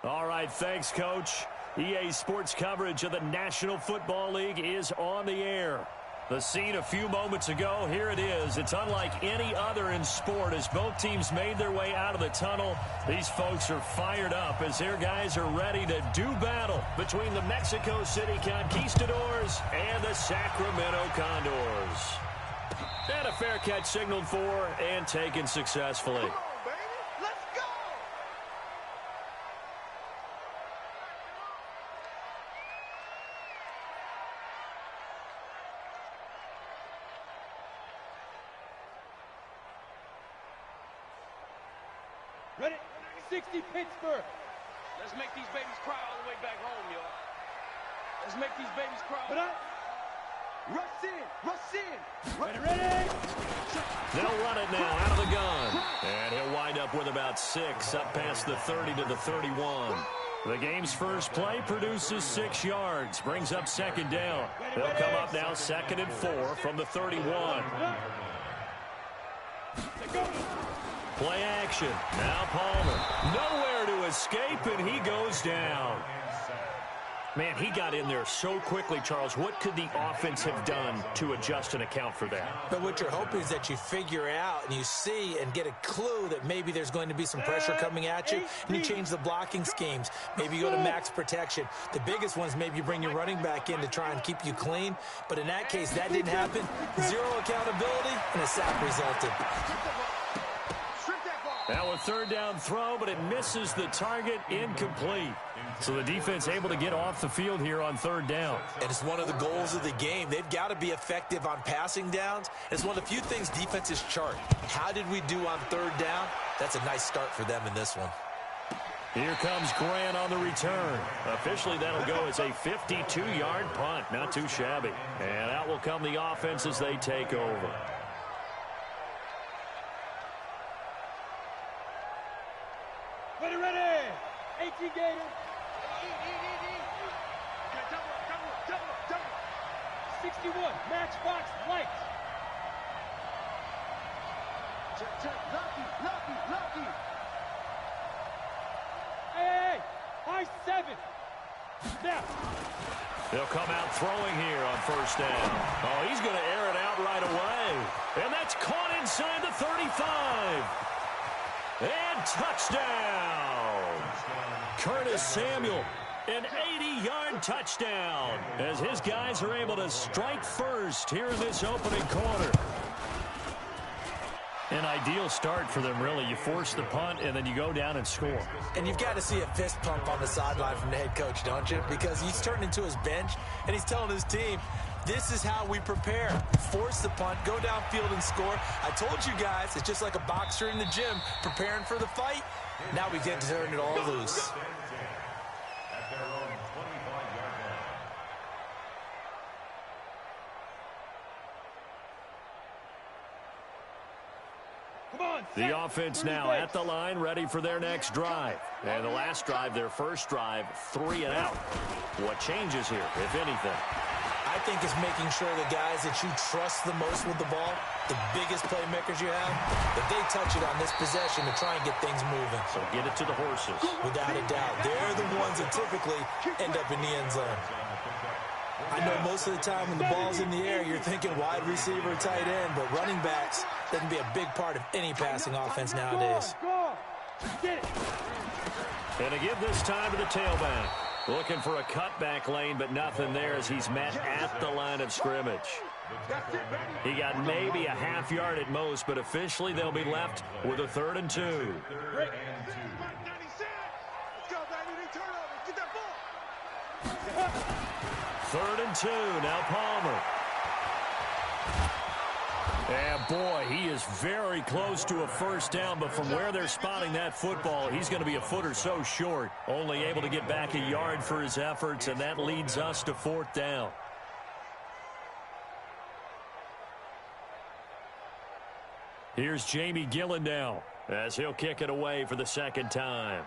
All right, thanks, Coach. EA Sports coverage of the National Football League is on the air. The scene a few moments ago, here it is. It's unlike any other in sport as both teams made their way out of the tunnel. These folks are fired up as their guys are ready to do battle between the Mexico City Conquistadors and the Sacramento Condors. And a fair catch signaled for and taken successfully. Ready? 60 Pittsburgh. Let's make these babies cry all the way back home, y'all. Let's make these babies cry. But rush in. Ready. They'll run it now out of the gun. And he'll wind up with about 6 up past the 30 to the 31. The game's first play produces 6 yards, brings up second down. They'll come up now 2nd and 4 from the 31. Play action. Now Palmer. Nowhere to escape, and he goes down. Man, he got in there so quickly, Charles. What could the offense have done to adjust and account for that? But what you're hoping is that you figure out and you see and get a clue that maybe there's going to be some pressure coming at you, and you change the blocking schemes. Maybe you go to max protection. The biggest ones, maybe you bring your running back in to try and keep you clean. But in that case, that didn't happen. 0 accountability, and a sack resulted. Now a 3rd down throw, but it misses the target, incomplete. So the defense able to get off the field here on 3rd down. And it's one of the goals of the game. They've got to be effective on passing downs. It's one of the few things defenses chart. How did we do on 3rd down? That's a nice start for them in this one. Here comes Grant on the return. Officially, that'll go as a 52-yard punt. Not too shabby. And out will come the offense as they take over. Ready. 18 Gators. 61, Matchbox Light. Lucky. Hey, high 7. Snap. They'll come out throwing here on 1st down. Oh, he's going to air it out right away. And that's caught inside the 35. And touchdown. Curtis Samuel, an 80-yard touchdown as his guys are able to strike first here in this opening quarter. An ideal start for them, really. You force the punt, and then you go down and score. And you've got to see a fist pump on the sideline from the head coach, don't you? Because he's turned into his bench, and he's telling his team, this is how we prepare. Force the punt, go downfield and score. I told you guys, it's just like a boxer in the gym preparing for the fight. Now we get to turn it all loose. The offense now at the line, ready for their next drive. And the last drive, their first drive, 3 and out. What changes here, if anything? I think it's making sure the guys that you trust the most with the ball, the biggest playmakers you have, that they touch it on this possession to try and get things moving. So get it to the horses. Without a doubt. They're the ones that typically end up in the end zone. I know most of the time when the ball's in the air, you're thinking wide receiver, tight end, but running backs can be a big part of any passing offense nowadays. And to give this time to the tailback. Looking for a cutback lane, but nothing there as he's met at the line of scrimmage. He got maybe a half yard at most, but officially they'll be left with a 3rd and 2. 3rd and 2, now Palmer. And boy, he is very close to a 1st down, but from where they're spotting that football, he's going to be a foot or so short. Only able to get back a yard for his efforts, and that leads us to 4th down. Here's Jamie Gillen now as he'll kick it away for the 2nd time.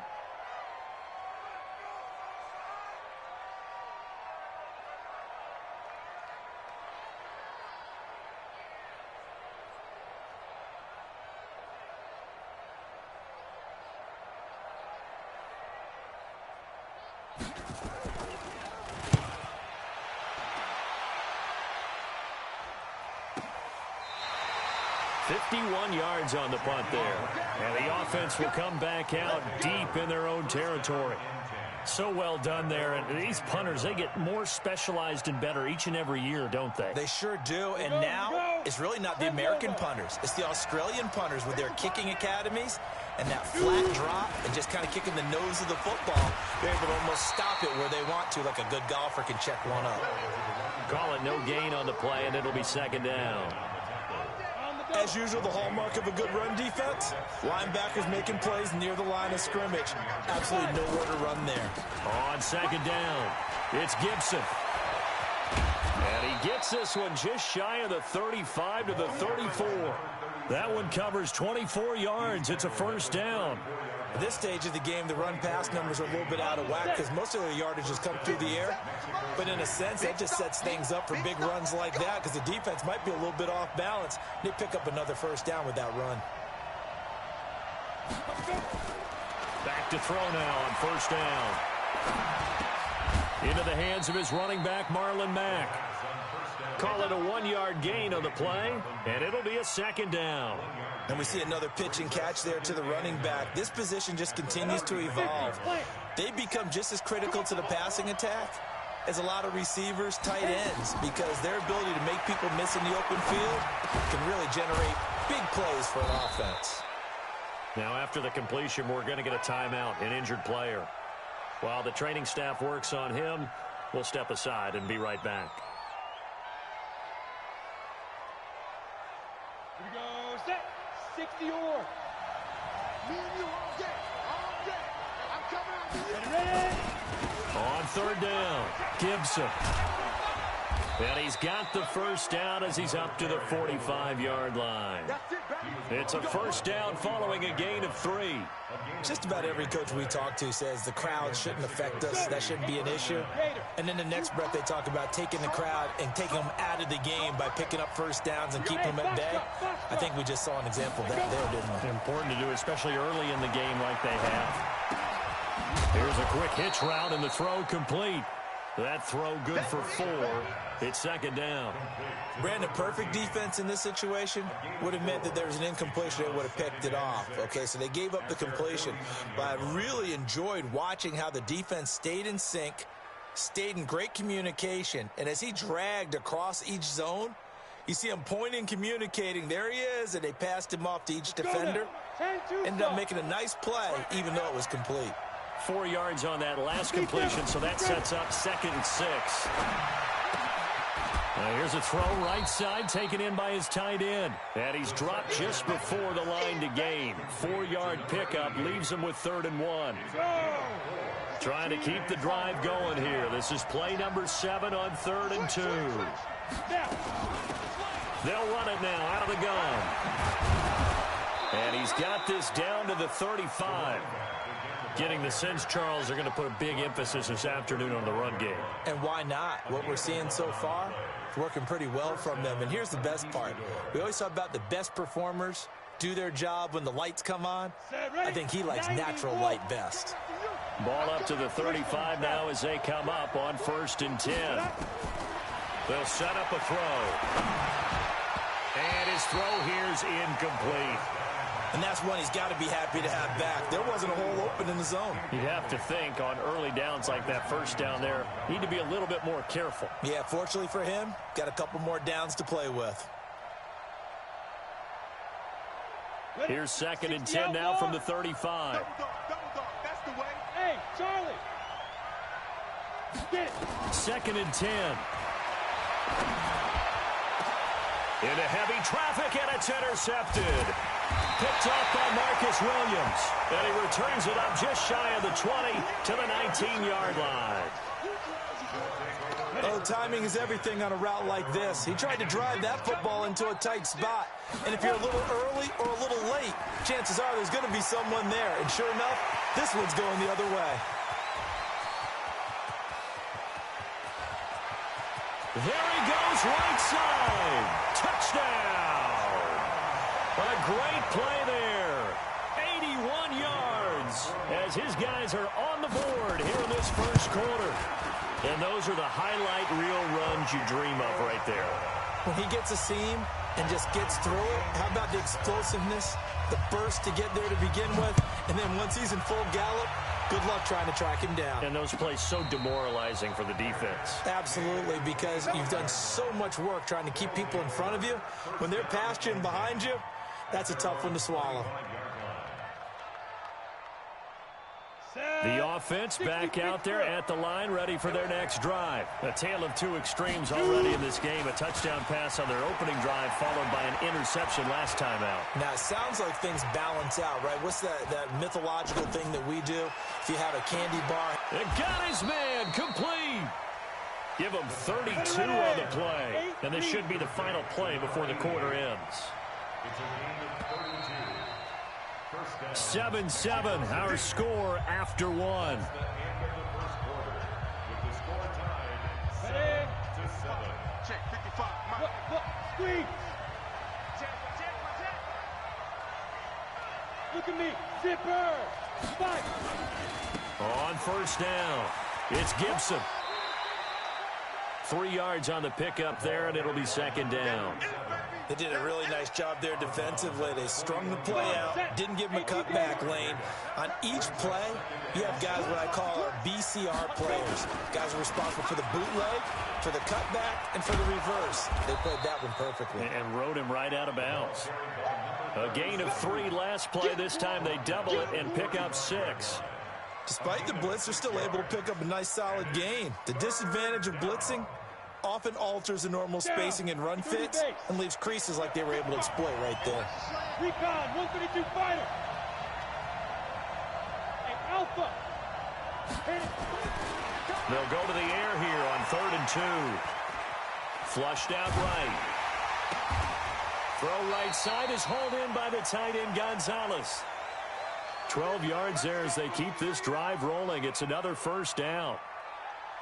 "51 yards on the punt there. And the offense will come back out deep in their own territory. So well done there. And these punters, they get more specialized and better each and every year, don't they? They sure do. And now it's really not the American punters. It's the Australian punters with their kicking academies and that flat drop and just kind of kicking the nose of the football. They're able to almost stop it where they want to, like a good golfer can check one up. Call it no gain on the play, and it'll be second down. As usual, the hallmark of a good run defense, linebackers making plays near the line of scrimmage. Absolutely nowhere to run there. On second down, it's Gibson. And he gets this one just shy of the 35 to the 34. That one covers 24 yards. It's a first down. At this stage of the game, the run-pass numbers are a little bit out of whack because most of the yardage has come through the air. But in a sense, that just sets things up for big runs like that because the defense might be a little bit off balance. They pick up another first down with that run. Back to throw now on first down. Into the hands of his running back, Marlon Mack. Call it a 1-yard gain on the play, and it'll be a second down. And we see another pitch and catch there to the running back. This position just continues to evolve. They become just as critical to the passing attack as a lot of receivers, tight ends, because their ability to make people miss in the open field can really generate big plays for an offense. Now, after the completion, we're going to get a timeout, an injured player. While the training staff works on him, we'll step aside and be right back. Here we go, set, 60 or. Me and you all day, I'm coming out. Ready? On third down, Gibson. And he's got the first down as he's up to the 45-yard line. It's a first down following a gain of 3. Just about every coach we talk to says the crowd shouldn't affect us. That shouldn't be an issue. And then the next breath they talk about taking the crowd and taking them out of the game by picking up first downs and keeping them at bay. I think we just saw an example of that there, didn't we? Important to do, especially early in the game like they have. Here's a quick hitch route and the throw complete. That throw good for 4. It's second down. Brandon, perfect defense in this situation would have meant that there was an incompletion. They would have picked it off. Okay, so they gave up the completion. But I really enjoyed watching how the defense stayed in sync, stayed in great communication. And as he dragged across each zone, you see him pointing, communicating. There he is, and they passed him off to each defender. Ended up making a nice play, even though it was complete. 4 yards on that last completion, so that sets up 2nd and 6. Here's a throw right side taken in by his tight end. And he's dropped just before the line to gain. 4-yard pickup leaves him with 3rd and 1. Trying to keep the drive going here. This is play number 7 on 3rd and 2. They'll run it now out of the gun. And he's got this down to the 35. Getting the sense, Charles, they're going to put a big emphasis this afternoon on the run game. And why not? What we're seeing so far, it's working pretty well from them. And here's the best part. We always talk about the best performers do their job when the lights come on. I think he likes natural light best. Ball up to the 35 now as they come up on 1st and 10. They'll set up a throw. And his throw here's incomplete. And that's one he's got to be happy to have back. There wasn't a hole open in the zone. You'd have to think on early downs like that first down there, need to be a little bit more careful. Yeah, fortunately for him, got a couple more downs to play with. Here's 2nd and 10 now from the 35. Double dog, that's the way. Hey, Charlie. Get it. 2nd and 10. Into heavy traffic, and it's intercepted. Picked off by Marcus Williams. And he returns it up just shy of the 20 to the 19-yard line. Oh, timing is everything on a route like this. He tried to drive that football into a tight spot. And if you're a little early or a little late, chances are there's going to be someone there. And sure enough, this one's going the other way. There he goes, right side. Touchdown. What a great play there. 81 yards as his guys are on on the board here in this first quarter. And those are the highlight reel runs you dream of right there. When he gets a seam and just gets through it, how about the explosiveness, the burst to get there to begin with, and then once he's in full gallop, good luck trying to track him down. And those plays so demoralizing for the defense. Absolutely, because you've done so much work trying to keep people in front of you. When they're past you and behind you, that's a tough one to swallow. The offense back out there at the line, ready for their next drive. A tale of two extremes already in this game. A touchdown pass on their opening drive, followed by an interception last time out. Now, it sounds like things balance out, right? What's that mythological thing that we do? If you have a candy bar. And got his man complete. Give him 32 on the play. And this should be the final play before the quarter ends. 7-7, our score after one. Check 55. Look, squeeze. Look at me. Zipper. Spike. On first down, it's Gibson. 3 yards on the pickup there, and it'll be second down. They did a really nice job there defensively. They strung the play out, didn't give him a cutback lane. On each play, you have guys what I call our BCR players. Guys are responsible for the bootleg, for the cutback, and for the reverse. They played that one perfectly. And rode him right out of bounds. A gain of 3 last play. This time they double it and pick up 6. Despite the blitz, they're still able to pick up a nice solid gain. The disadvantage of blitzing often alters the normal spacing and run fits and leaves creases like they were able to exploit right there. Recon, 132 fighter. Hey, Alpha. They'll go to the air here on 3rd and 2. Flushed out right. Throw right side is hauled in by the tight end Gonzalez. 12 yards there as they keep this drive rolling. It's another first down.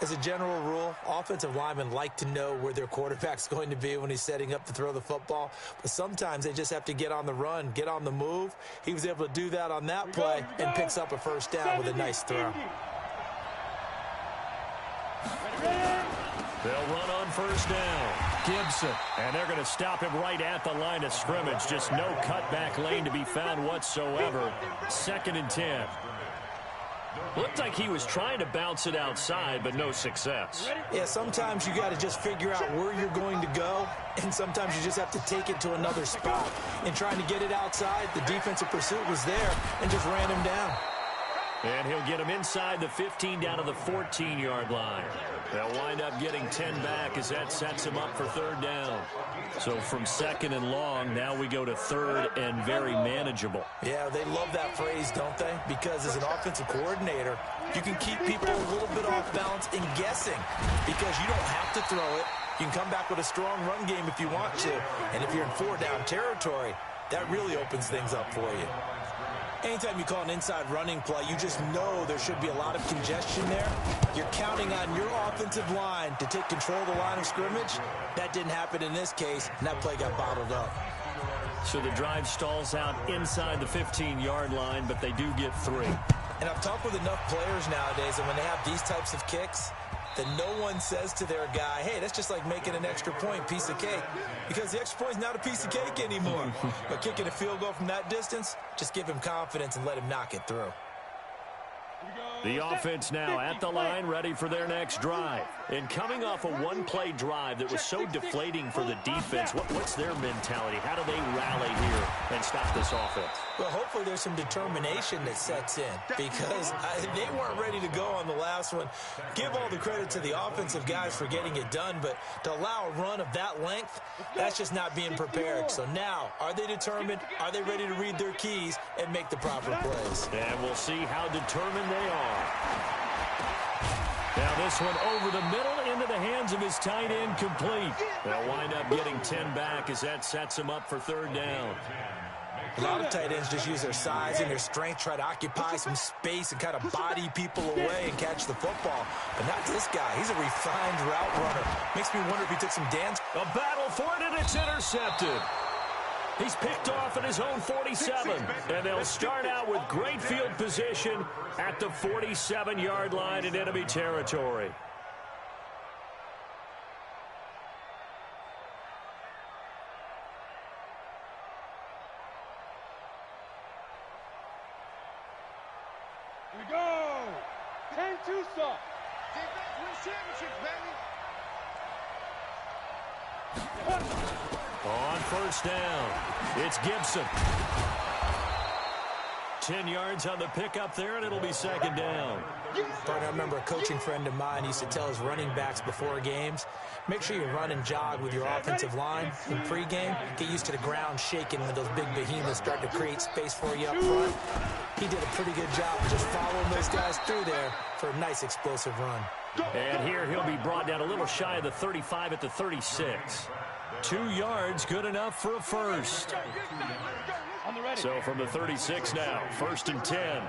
As a general rule, offensive linemen like to know where their quarterback's going to be when he's setting up to throw the football. But sometimes they just have to get on the run, get on the move. He was able to do that on that play and picks up a first down with a nice throw. They'll run on first down. Gibson. And they're going to stop him right at the line of scrimmage. Just no cutback lane to be found whatsoever. 2nd and 10. Looked like he was trying to bounce it outside, but no success. Yeah, sometimes you got to just figure out where you're going to go, and sometimes you just have to take it to another spot. In trying to get it outside, the defensive pursuit was there and just ran him down. And he'll get him inside the 15 down to the 14-yard line. They'll wind up getting 10 back as that sets him up for 3rd down. So from 2nd and long, now we go to 3rd and very manageable. Yeah, they love that phrase, don't they? Because as an offensive coordinator, you can keep people a little bit off balance and guessing because you don't have to throw it. You can come back with a strong run game if you want to. And if you're in 4-down territory, that really opens things up for you. Anytime you call an inside running play, you just know there should be a lot of congestion there. You're counting on your offensive line to take control of the line of scrimmage. That didn't happen in this case, and that play got bottled up. So the drive stalls out inside the 15-yard line, but they do get 3. And I've talked with enough players nowadays, and when they have these types of kicks, that no one says to their guy, hey, that's just like making an extra point, piece of cake. Because the extra point is not a piece of cake anymore. But kicking a field goal from that distance, just give him confidence and let him knock it through. The offense now at the line, ready for their next drive. And coming off a one-play drive that was so deflating for the defense, what's their mentality? How do they rally here and stop this offense? Well, hopefully there's some determination that sets in because they weren't ready to go on the last one. Give all the credit to the offensive guys for getting it done, but to allow a run of that length, that's just not being prepared. So now, are they determined? Are they ready to read their keys and make the proper plays? And we'll see how determined they are. Now this one over the middle into the hands of his tight end, complete. They'll wind up getting 10 back as that sets him up for 3rd down. A lot of tight ends just use their size and their strength, try to occupy some space and kind of body people away and catch the football. But not this guy. He's a refined route runner. Makes me wonder if he took some dance. A battle for it, and it's intercepted. He's picked off at his own 47. And they'll start out with great field position at the 47-yard line in enemy territory. Here we go. 10-2 stop. Defense wins championships, baby. On first down, it's Gibson. 10 yards on the pickup there, and it'll be second down. I remember a coaching friend of mine used to tell his running backs before games, make sure you run and jog with your offensive line in pregame. Get used to the ground shaking when those big behemoths start to create space for you up front. He did a pretty good job of just following those guys through there for a nice explosive run. And here he'll be brought down a little shy of the 35 at the 36. 2 yards, good enough for a first. So from the 36 now, 1st and 10.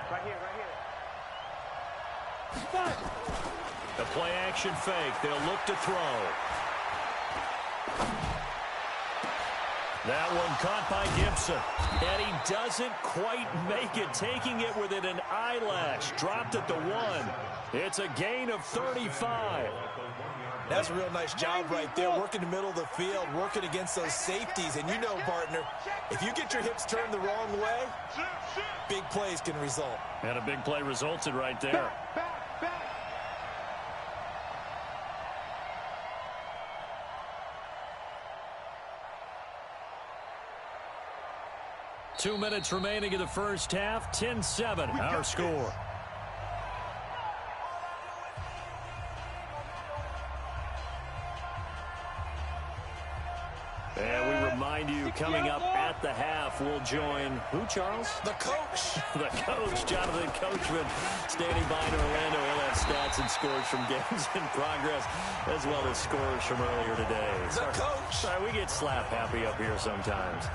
The play action fake. They'll look to throw. That one caught by Gibson. And he doesn't quite make it, taking it within an eyelash. Dropped at the 1. It's a gain of 35. That's a real nice job right there, working the middle of the field, working against those safeties. And you know, partner, if you get your hips turned the wrong way, big plays can result. And a big play resulted right there. Back. 2 minutes remaining in the first half. 10-7, our score. And we remind you, coming up at the half, we'll join who, Charles? The coach. The coach, Jonathan Coachman, standing by in Orlando. He'll have stats and scores from games in progress, as well as scores from earlier today. The coach. Sorry, we get slap happy up here sometimes.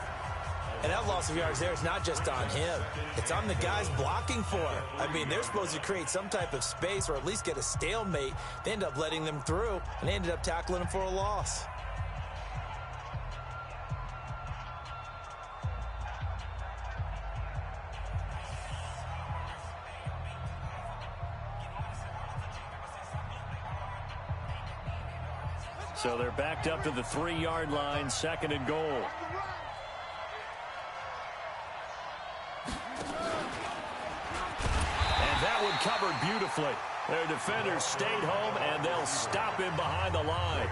And that loss of yards there is not just on him. It's on the guys blocking for him. I mean, they're supposed to create some type of space or at least get a stalemate. They end up letting them through, and they ended up tackling him for a loss. So they're backed up to the 3-yard line, 2nd and goal. That one covered beautifully. Their defenders stayed home, and they'll stop him behind the line.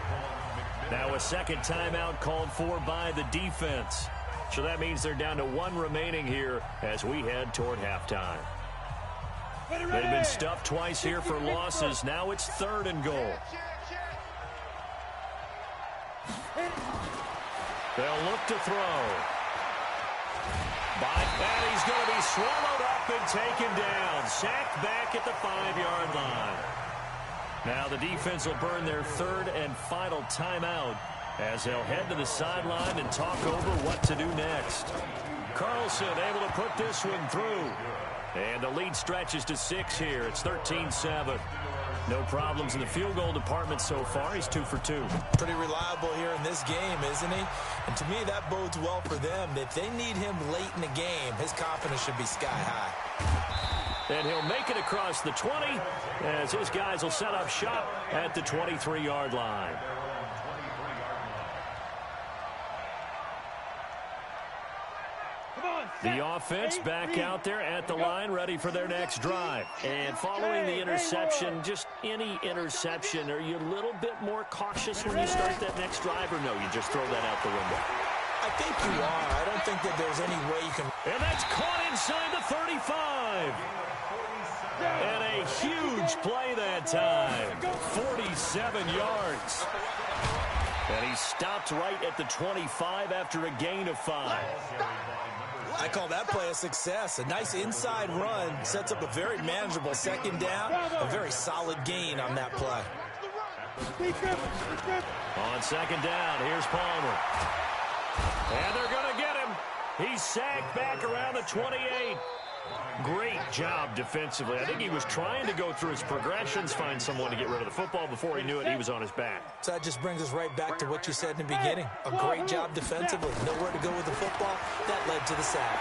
Now a second timeout called for by the defense. So that means they're down to 1 remaining here as we head toward halftime. They've been stuffed twice here for losses. Now it's 3rd and goal. They'll look to throw. And he's going to be swallowed up and taken down. Sacked back at the 5-yard line. Now the defense will burn their 3rd and final timeout as they'll head to the sideline and talk over what to do next. Carlson able to put this one through. And the lead stretches to 6 here. It's 13-7. No problems in the field goal department so far. He's 2 for 2. Pretty reliable here in this game, isn't he? And to me, that bodes well for them. If they need him late in the game, his confidence should be sky high. And he'll make it across the 20 as his guys will set up shop at the 23-yard line. The offense back out there at the line, ready for their next drive. And following the interception, just any interception, are you a little bit more cautious when you start that next drive, or no, you just throw that out the window? I think you are. I don't think that there's any way you can. And that's caught inside the 35. And a huge play that time. 47 yards. And he stopped right at the 25 after a gain of 5. I call that play a success. A nice inside run sets up a very manageable 2nd down. A very solid gain on that play. On 2nd down, here's Palmer. And they're going to get him. He's sacked back around the 28. Great job defensively. I think he was trying to go through his progressions, find someone to get rid of the football. Before he knew it, he was on his back. So that just brings us right back to what you said in the beginning. A great job defensively. Nowhere to go with the football. That led to the sack.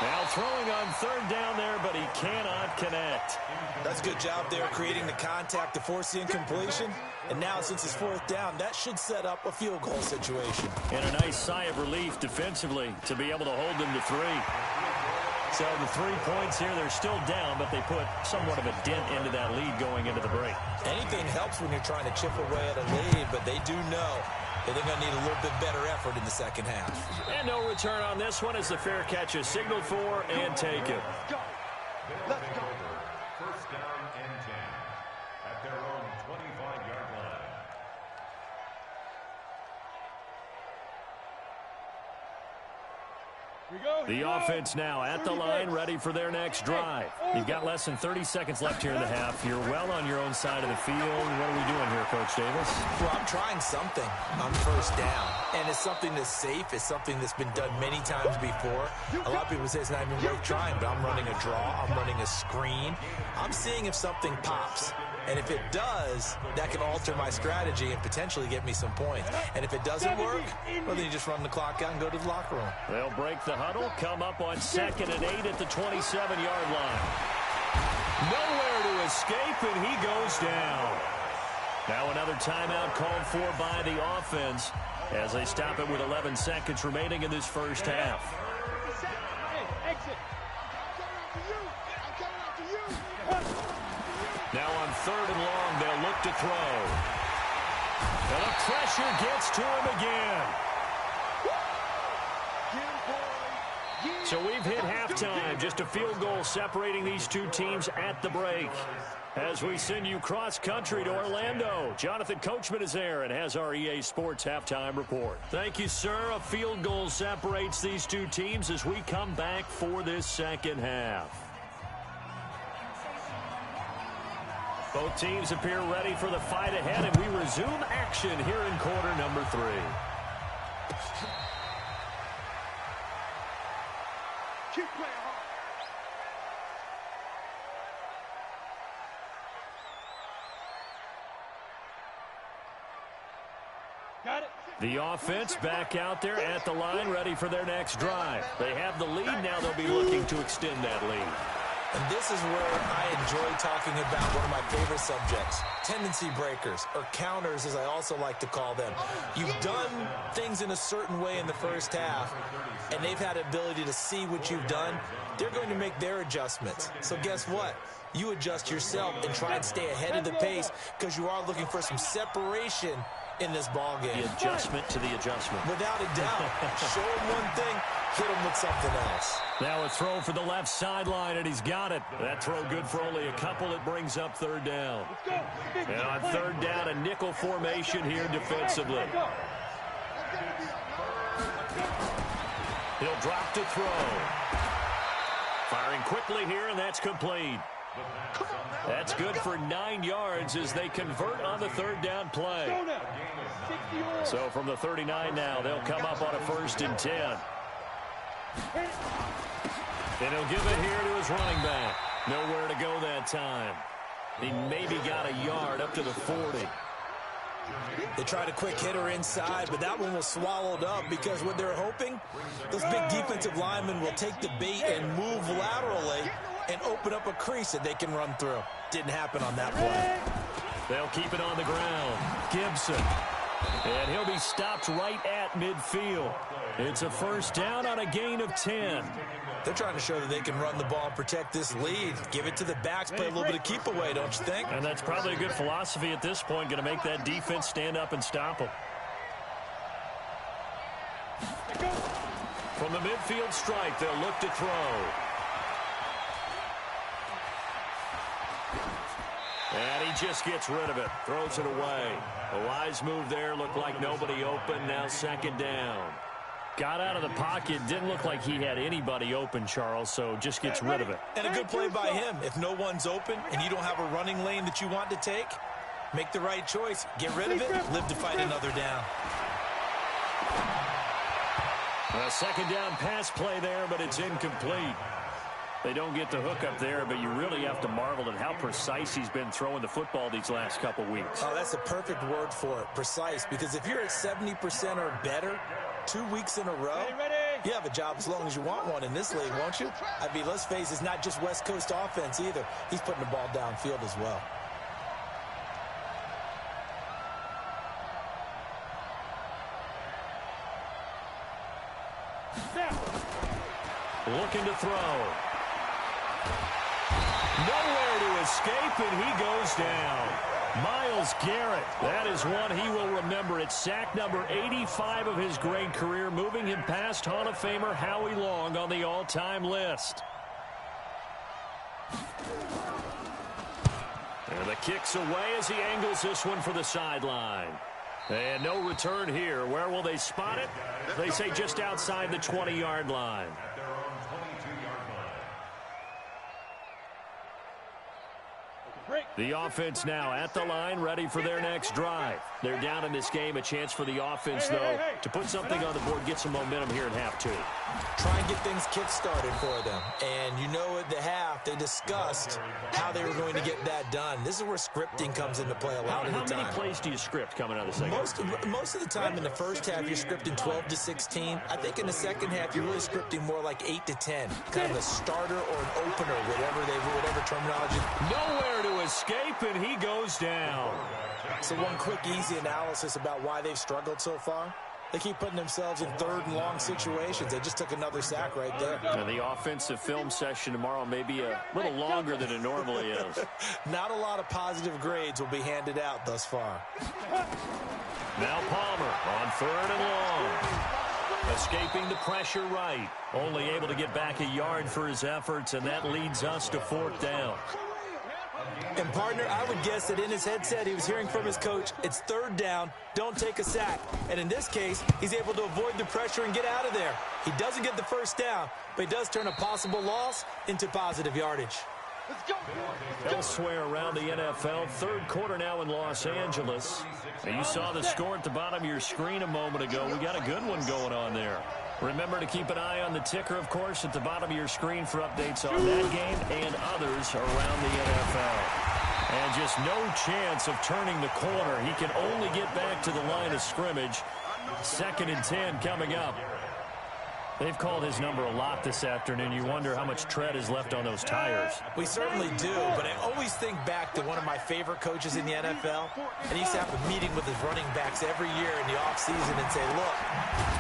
Now throwing on third down there, but he cannot connect. That's a good job there, creating the contact to force the incompletion. And now, since it's fourth down, that should set up a field goal situation. And a nice sigh of relief defensively to be able to hold them to 3. So the 3 points here, they're still down, but they put somewhat of a dent into that lead going into the break. Anything helps when you're trying to chip away at a lead, but they do know that they're going to need a little bit better effort in the second half. And no return on this one as the fair catch is signaled for and taken. Let's go. First down and 10 at their own 25-yard line. The offense now at the line, ready for their next drive. You've got less than 30 seconds left here in the half. You're well on your own side of the field. What are we doing here, Coach Davis? Well, I'm trying something on first down. And it's something that's safe. It's something that's been done many times before. A lot of people say it's not even worth trying, but I'm running a draw. I'm running a screen. I'm seeing if something pops. And if it does, that can alter my strategy and potentially get me some points. And if it doesn't work, well, then you just run the clock out and go to the locker room. They'll break the huddle, come up on 2nd and 8 at the 27-yard line. Nowhere to escape, and he goes down. Now another timeout called for by the offense as they stop it with 11 seconds remaining in this first half. Now on 3rd and long, they'll look to throw. And the pressure gets to him again. So we've hit halftime. Just a field goal separating these two teams at the break. As we send you cross-country to Orlando, Jonathan Coachman is there and has our EA Sports halftime report. Thank you, sir. A field goal separates these two teams as we come back for this second half. Both teams appear ready for the fight ahead, and we resume action here in quarter number 3. Keep playing hard. Got it. The offense back out there at the line, ready for their next drive. They have the lead. Now they'll be looking to extend that lead. And this is where I enjoy talking about one of my favorite subjects, tendency breakers, or counters as I also like to call them. You've done things in a certain way in the first half, and they've had the ability to see what you've done. They're going to make their adjustments. So guess what? You adjust yourself and try and stay ahead of the pace because you are looking for some separation in this ball game. The adjustment to the adjustment. Without a doubt. Show him one thing, hit him with something else. Now a throw for the left sideline, and he's got it. That throw good for only a couple. It brings up 3rd down. And on 3rd down, a nickel formation here defensively. He'll drop to throw. Firing quickly here, and that's complete. That's good for 9 yards as they convert on the 3rd down play. So from the 39 now, they'll come up on a 1st and 10. And he'll give it here to his running back. Nowhere to go that time. He maybe got a yard up to the 40. They tried a quick hitter inside, but that one was swallowed up because what they're hoping, those big defensive linemen will take the bait and move laterally and open up a crease that they can run through. Didn't happen on that play. They'll keep it on the ground. Gibson. And he'll be stopped right at midfield. It's a 1st down on a gain of 10. They're trying to show that they can run the ball and protect this lead. Give it to the backs, play a little bit of keep away, don't you think? And that's probably a good philosophy at this point, going to make that defense stand up and stop them. From the midfield stripe, they'll look to throw. And he just gets rid of it, throws it away. A wise move there, looked like nobody open, now 2nd down. Got out of the pocket, didn't look like he had anybody open, Charles, so just gets rid of it. And a good play by him. If no one's open and you don't have a running lane that you want to take, make the right choice. Get rid of it, live to fight another down. A second down pass play there, but it's incomplete. They don't get the hook up there, but you really have to marvel at how precise he's been throwing the football these last couple weeks. Oh, that's a perfect word for it, precise, because if you're at 70% or better 2 weeks in a row, you have a job as long as you want one in this league, won't you? I mean, let's face it, it's not just West Coast offense either. He's putting the ball downfield as well. Looking to throw. Nowhere to escape, and he goes down. Myles Garrett, that is one he will remember. It's sack number 85 of his great career, moving him past Hall of Famer Howie Long on the all-time list. And the kick's away as he angles this one for the sideline. And no return here. Where will they spot it? They say just outside the 20-yard line. At their own 22-yard line. The offense now at the line, ready for their next drive. They're down in this game. A chance for the offense, though, to put something on the board, get some momentum here at half two. Try and get things kick-started for them. And you know at the half, they discussed how they were going to get that done. This is where scripting comes into play a lot of the time. How many plays do you script coming out of the second? Most of the time in the first half, you're scripting 12 to 16. I think in the second half, you're really scripting more like 8 to 10. Kind of a starter or an opener, whatever terminology. Nowhere to escape, and he goes down. So one quick, easy analysis about why they've struggled so far. They keep putting themselves in third and long situations. They just took another sack right there. And the offensive film session tomorrow may be a little longer than it normally is. Not a lot of positive grades will be handed out thus far. Now Palmer on third and long. Escaping the pressure right. Only able to get back a yard for his efforts, and that leads us to fourth down. And, partner, I would guess that in his headset he was hearing from his coach, it's third down, don't take a sack. And in this case, he's able to avoid the pressure and get out of there. He doesn't get the first down, but he does turn a possible loss into positive yardage. Elsewhere around the NFL, third quarter now in Los Angeles. And you saw the score at the bottom of your screen a moment ago. We got a good one going on there. Remember to keep an eye on the ticker, of course, at the bottom of your screen for updates on that game and others around the NFL. And just no chance of turning the corner. He can only get back to the line of scrimmage. 2nd and 10 coming up. They've called his number a lot this afternoon. You wonder how much tread is left on those tires. We certainly do, but I always think back to one of my favorite coaches in the NFL, and he used to have a meeting with his running backs every year in the offseason and say, look,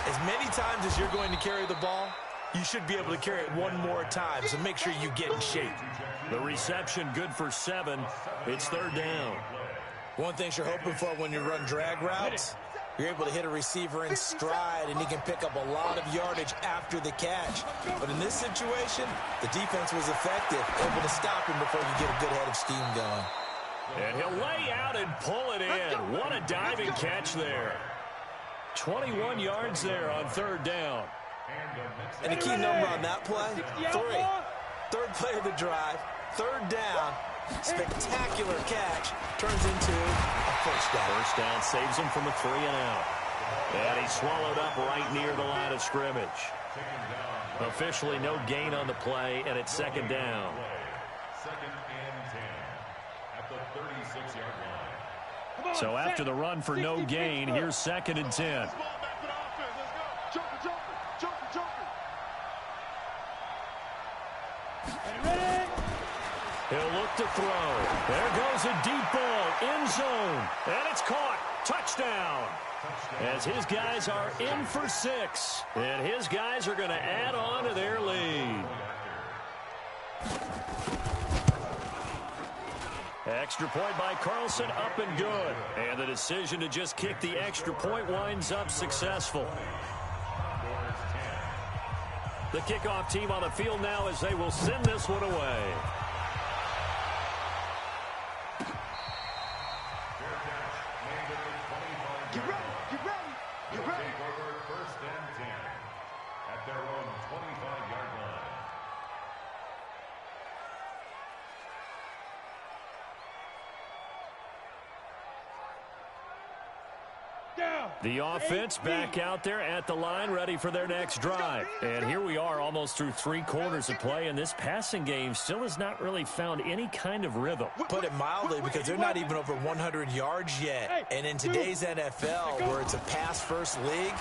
as many times as you're going to carry the ball, you should be able to carry it one more time, so make sure you get in shape. The reception good for 7. It's third down. One thing you're hoping for when you run drag routes, you're able to hit a receiver in stride, and he can pick up a lot of yardage after the catch. But in this situation, the defense was effective, able to stop him before you get a good head of steam going. And he'll lay out and pull it in. What a diving catch there. 21 yards there on third down. And the key number on that play, 3. Third play of the drive, third down, spectacular catch, turns into a first down. First down saves him from a 3 and out. And he's swallowed up right near the line of scrimmage. Officially no gain on the play, and it's 2nd down. 2nd and 10 at the 36-yard line. So after the run for no gain, here's 2nd and 10. He'll look to throw. There goes a deep ball, end zone, and it's caught. Touchdown. As his guys are in for 6, and his guys are going to add on to their lead. Extra point by Carlson, up and good. And the decision to just kick the extra point winds up successful. The kickoff team on the field now as they will send this one away. Get ready, get ready, get ready. Take over 1st and 10 at their own 25-yard line. The offense back out there at the line, ready for their next drive. And here we are almost through 3 quarters of play, and this passing game still has not really found any kind of rhythm. Put it mildly, because they're not even over 100 yards yet. And in today's NFL, where it's a pass-first league,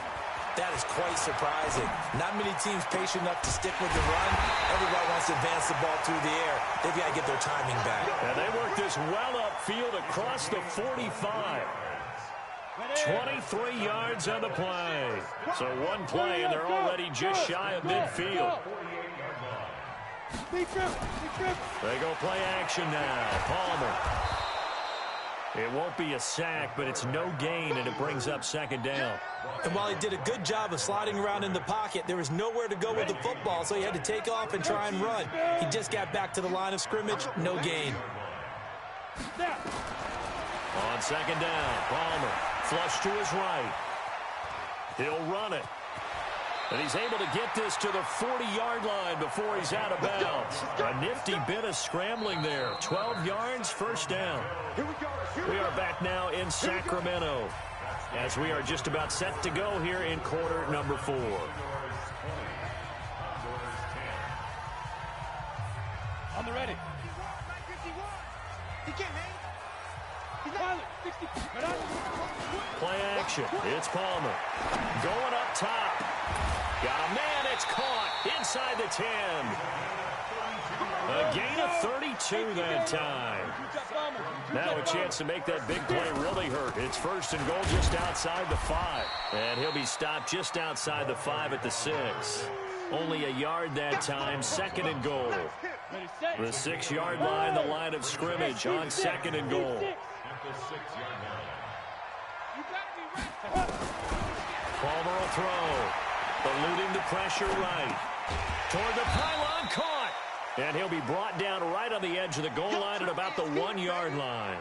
that is quite surprising. Not many teams patient enough to stick with the run. Everybody wants to advance the ball through the air. They've got to get their timing back. And they work this well upfield across the 45. 23 yards on the play. So one play, and they're already just shy of midfield. They go play action now. Palmer. It won't be a sack, but it's no gain, and it brings up second down. And while he did a good job of sliding around in the pocket, there was nowhere to go with the football, so he had to take off and try and run. He just got back to the line of scrimmage, no gain. On second down, Palmer, flush to his right. He'll run it. And he's able to get this to the 40-yard line before he's out of bounds. A nifty bit of scrambling there. 12 yards, first down. We are back now in Sacramento as we are just about set to go here in quarter number 4. On the ready. He can't hang. Play action. It's Palmer. Going up top. Got a man. It's caught inside the 10. A gain of 32 that time. Now a chance to make that big play really hurt. It's first and goal just outside the 5. And he'll be stopped just outside the 5 at the 6. Only a yard that time. Second and goal. The 6-yard line, the line of scrimmage on second and goal. Palmer will throw. Eluding the pressure right. Toward the pylon, caught. And he'll be brought down right on the edge of the goal line at about the 1-yard line.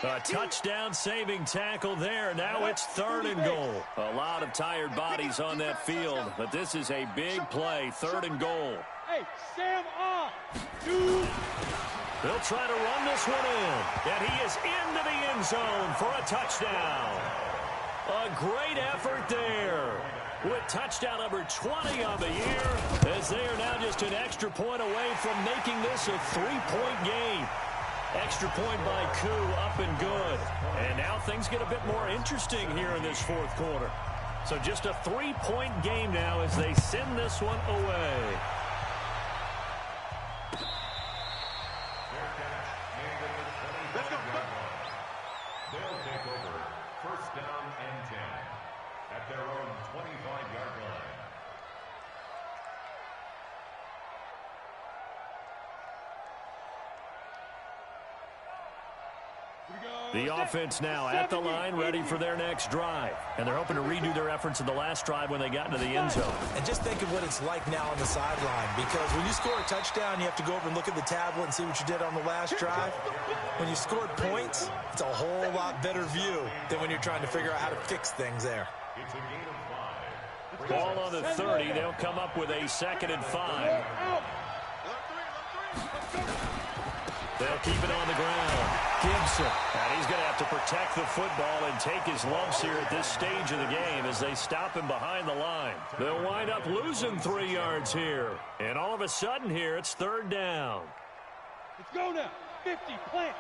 A touchdown saving tackle there. Now it's third and goal. A lot of tired bodies on that field, but this is a big play. Third and goal. Hey, Sam on. They'll try to run this one in. And he is into the end zone for a touchdown. A great effort there. With touchdown number 20 on the year, as they are now just an extra point away from making this a 3-point game. Extra point by Koo, up and good. And now things get a bit more interesting here in this fourth quarter. So just a 3-point game now as they send this one away. They'll take over first down and 10 at their own 25-yard line. The offense now at the line, ready for their next drive. And they're hoping to redo their efforts in the last drive when they got into the end zone. And just think of what it's like now on the sideline, because when you score a touchdown, you have to go over and look at the tablet and see what you did on the last drive. When you scored points, it's a whole lot better view than when you're trying to figure out how to fix things there. It's a gain of 5. Ball on the 30. They'll come up with a second and 5. They'll keep it on the ground. Gibson. And he's going to have to protect the football and take his lumps here at this stage of the game as they stop him behind the line. They'll wind up losing 3 yards here. And all of a sudden here, it's third down. Let's go now. 50, plant.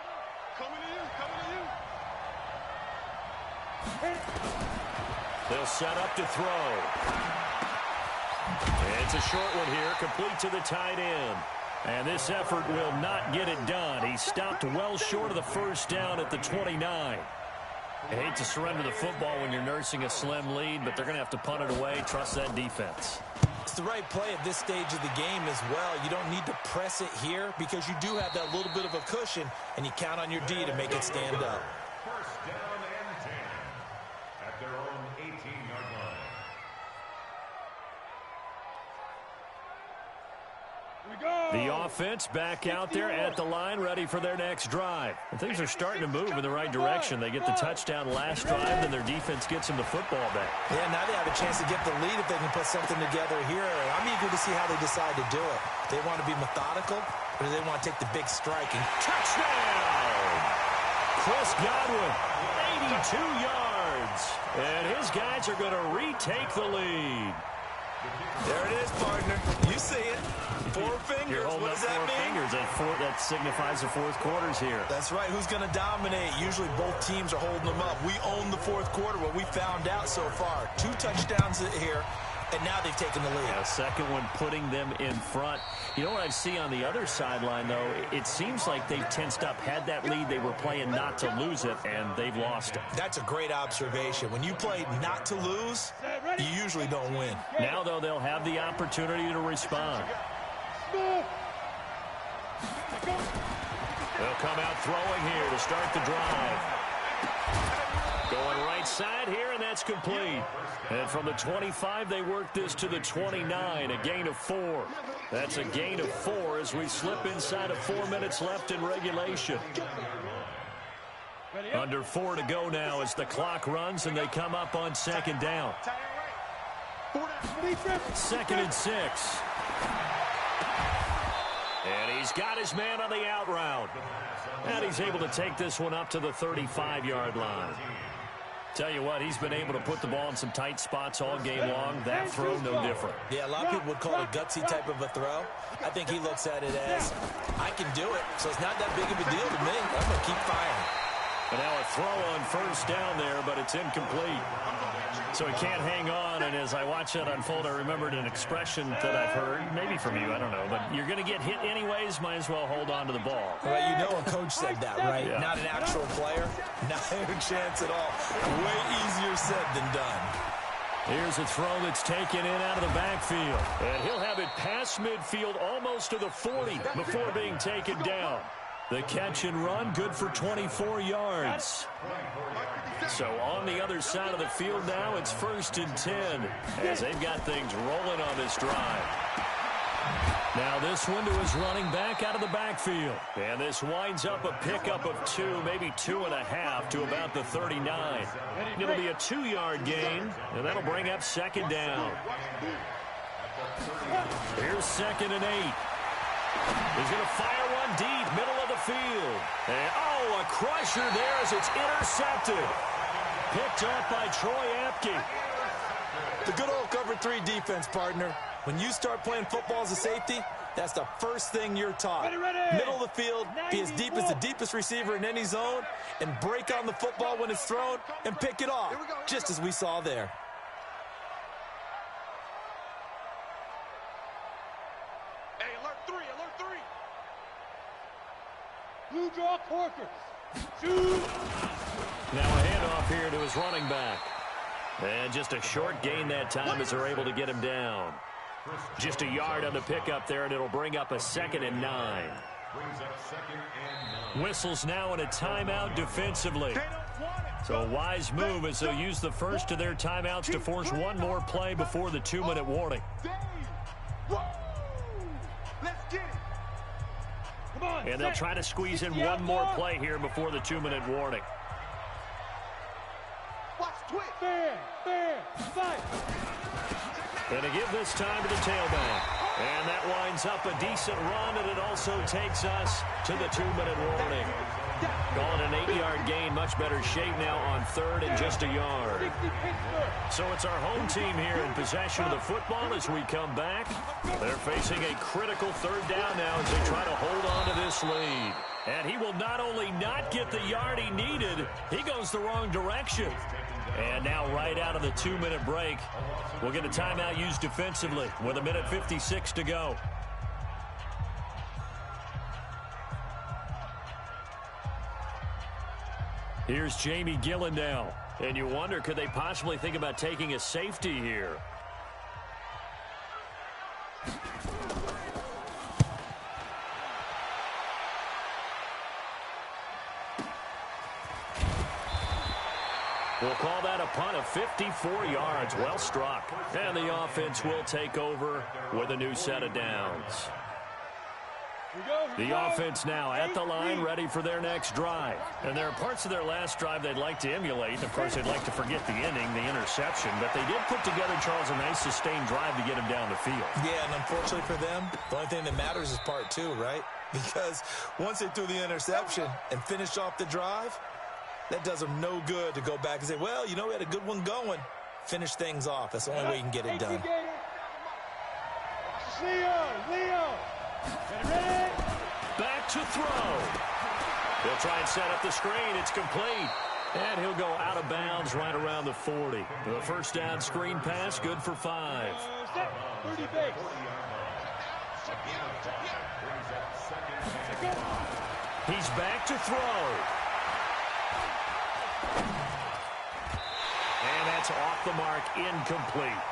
Coming to you, They'll set up to throw. And it's a short one here, complete to the tight end. And this effort will not get it done. He stopped well short of the first down at the 29. I hate to surrender the football when you're nursing a slim lead, but they're going to have to punt it away. Trust that defense. It's the right play at this stage of the game as well. You don't need to press it here because you do have that little bit of a cushion, and you count on your D to make it stand up. First down and 10 at their own 18-yard line. The offense back out there at the line, ready for their next drive. And things are starting to move in the right direction. They get the touchdown last drive, then their defense gets them the football back. Yeah, now they have a chance to get the lead if they can put something together here. I'm eager to see how they decide to do it. They want to be methodical, or do they want to take the big strike? Touchdown! Chris Godwin, 82 yards. downs. And his guys are going to retake the lead. There it is, partner. You see it. Four fingers. What does that mean? Fingers. That signifies the fourth quarter's here. That's right. Who's going to dominate? Usually both teams are holding them up. We own the fourth quarter. What we found out so far. 2 touchdowns here, and now they've taken the lead. Yeah, second one putting them in front. You know what I see on the other sideline, though? It seems like they've tensed up, had that lead. They were playing not to lose it, and they've lost it. That's a great observation. When you play not to lose, you usually don't win. Now, though, they'll have the opportunity to respond. They'll come out throwing here to start the drive. Going right side here, and that's complete. And from the 25, they work this to the 29, a gain of 4. That's a gain of 4 as we slip inside of 4 minutes left in regulation. Under 4 to go now as the clock runs, and they come up on second down. 2nd and 6. And he's got his man on the out route. And he's able to take this one up to the 35-yard line. Tell you what, he's been able to put the ball in some tight spots all game long. That throw, no different. Yeah, a lot of people would call it a gutsy type of a throw. I think he looks at it as, I can do it, so it's not that big of a deal to me. I'm going to keep firing. And now a throw on first down there, but it's incomplete. So he can't hang on, and as I watch that unfold, I remembered an expression that I've heard, maybe from you, I don't know, but you're going to get hit anyways, might as well hold on to the ball. Well, you know a coach said that, right? Yeah. Not an actual player. Not a chance at all. Way easier said than done. Here's a throw that's taken in out of the backfield. And he'll have it past midfield almost to the 40 before being taken down. The catch and run, good for 24 yards. So on the other side of the field now, it's 1st and 10 as they've got things rolling on this drive. Now this one to his running back out of the backfield. And this winds up a pickup of 2, maybe 2.5 to about the 39. It'll be a 2-yard gain, and that'll bring up second down. Here's 2nd and 8. He's going to fire one deep, middle of the field. And, a crusher there as it's intercepted. Picked up by Troy Apke. The good old cover 3 defense, partner. When you start playing football as a safety, that's the first thing you're taught. Middle of the field, be as deep as the deepest receiver in any zone, and break on the football when it's thrown and pick it off, just as we saw there. Hey, alert 3, alert 3. Blue draw Corkers. Shoot. Now a handoff here to his running back. And just a short gain that time as they're able to get him down. Just a yard on the pickup there, and it'll bring up a 2nd and 9. Whistles now in a timeout defensively. So a wise move as they'll use the first of their timeouts to force one more play before the 2-minute warning. Let's get it. Come on. And they'll try to squeeze in one more play here before the 2-minute warning. Watch twitch. Fair, fight. And to give this time to the tailback. And that winds up a decent run, and it also takes us to the 2-minute warning. Calling an 8-yard gain, much better shape now on 3rd and just a yard. So it's our home team here in possession of the football as we come back. They're facing a critical 3rd down now as they try to hold on to this lead. And he will not only not get the yard he needed, he goes the wrong direction. And now right out of the 2-minute break, we'll get a timeout used defensively with 1:56 to go. Here's Jamie Gillen now. And you wonder, could they possibly think about taking a safety here? We'll call that a punt of 54 yards. Well struck. And the offense will take over with a new set of downs. The offense now at the line, ready for their next drive. And there are parts of their last drive they'd like to emulate. Of course, they'd like to forget the ending, the interception. But they did put together, Charles, a nice sustained drive to get him down the field. Yeah, and unfortunately for them, the only thing that matters is part 2, right? Because once they threw the interception and finished off the drive, That does him no good to go back and say, well, you know, we had a good one going. Finish things off. That's the only way you can get it done. Leo. Back to throw. He'll try and set up the screen. It's complete. And he'll go out of bounds right around the 40. The first down screen pass, good for 5. 30 base. He's back to throw. And that's off the mark, incomplete.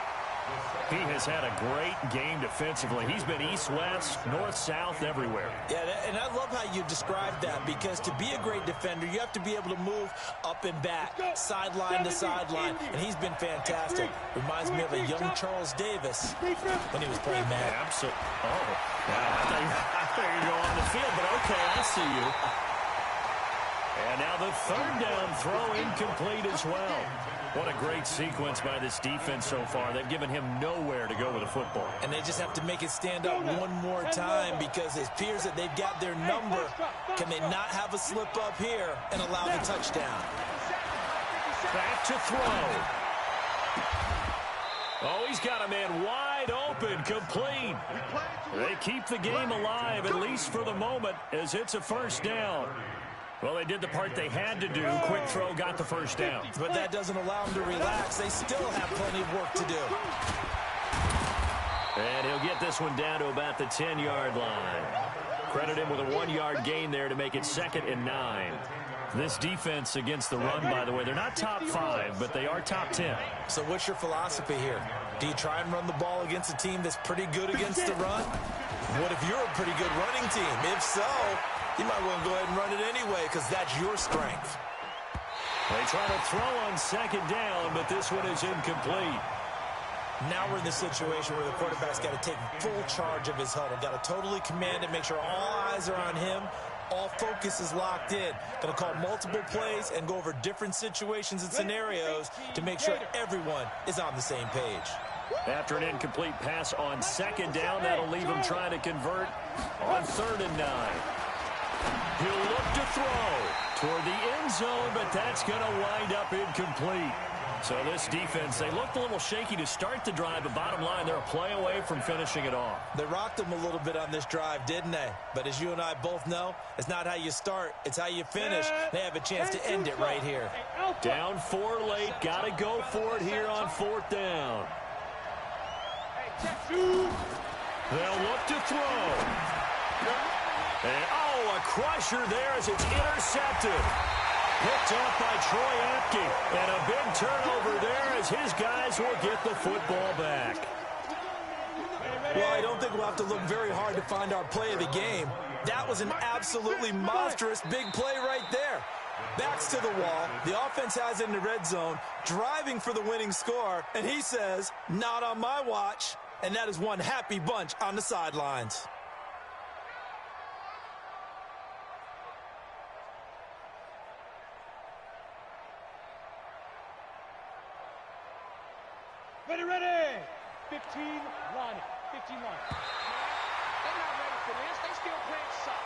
He has had a great game defensively. He's been east-west, north-south, everywhere. Yeah, and I love how you described that, because to be a great defender, you have to be able to move up and back, sideline to sideline, and he's been fantastic. Reminds me of a young Charles Davis when he was playing man. Absolutely. Oh, I thought you were going on the field, but okay, I see you. And now the third down throw incomplete as well. What a great sequence by this defense so far. They've given him nowhere to go with the football. And they just have to make it stand up one more time, because it appears that they've got their number. Can they not have a slip up here and allow the touchdown? Back to throw. Oh, he's got a man wide open, complete. They keep the game alive, at least for the moment, as it's a first down. Well, they did the part they had to do. Quick throw got the first down. But that doesn't allow them to relax. They still have plenty of work to do. And he'll get this one down to about the 10-yard line. Credit him with a 1-yard gain there to make it 2nd and 9. This defense against the run, by the way, they're not top 5, but they are top 10. So what's your philosophy here? Do you try and run the ball against a team that's pretty good against the run? What if you're a pretty good running team? If so, you might want to go ahead and run it anyway, because that's your strength. They try to throw on 2nd down, but this one is incomplete. Now we're in the situation where the quarterback's got to take full charge of his huddle. Got to totally command it, make sure all eyes are on him. All focus is locked in. Going to call multiple plays and go over different situations and scenarios to make sure everyone is on the same page. After an incomplete pass on 2nd down, that'll leave him trying to convert on 3rd and 9. He'll look to throw toward the end zone, but that's going to wind up incomplete. So this defense, they looked a little shaky to start the drive, but bottom line, they're a play away from finishing it off. They rocked them a little bit on this drive, didn't they? But as you and I both know, it's not how you start, it's how you finish. They have a chance to end it right here. Down 4 late, got to go for it here on 4th down. They'll look to throw. And, oh, a crusher there as it's intercepted. Picked up by Troy Apke. And a big turnover there as his guys will get the football back. Well, I don't think we'll have to look very hard to find our play of the game. That was an absolutely monstrous big play right there. Backs to the wall. The offense has it in the red zone, driving for the winning score. And he says, not on my watch. And that is one happy bunch on the sidelines. Ready. 15 line. 15 line. They're not ready for this. They still playing soft.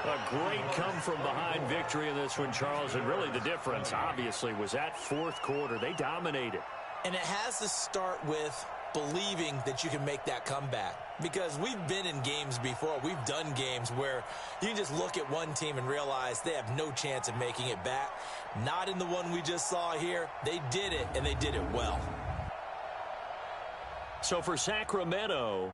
A great come-from-behind victory in this one, Charles. And really the difference, obviously, was that 4th quarter. They dominated. And it has to start with believing that you can make that comeback. Because we've been in games before. We've done games where you can just look at one team and realize they have no chance of making it back. Not in the one we just saw here. They did it, and they did it well. So for Sacramento,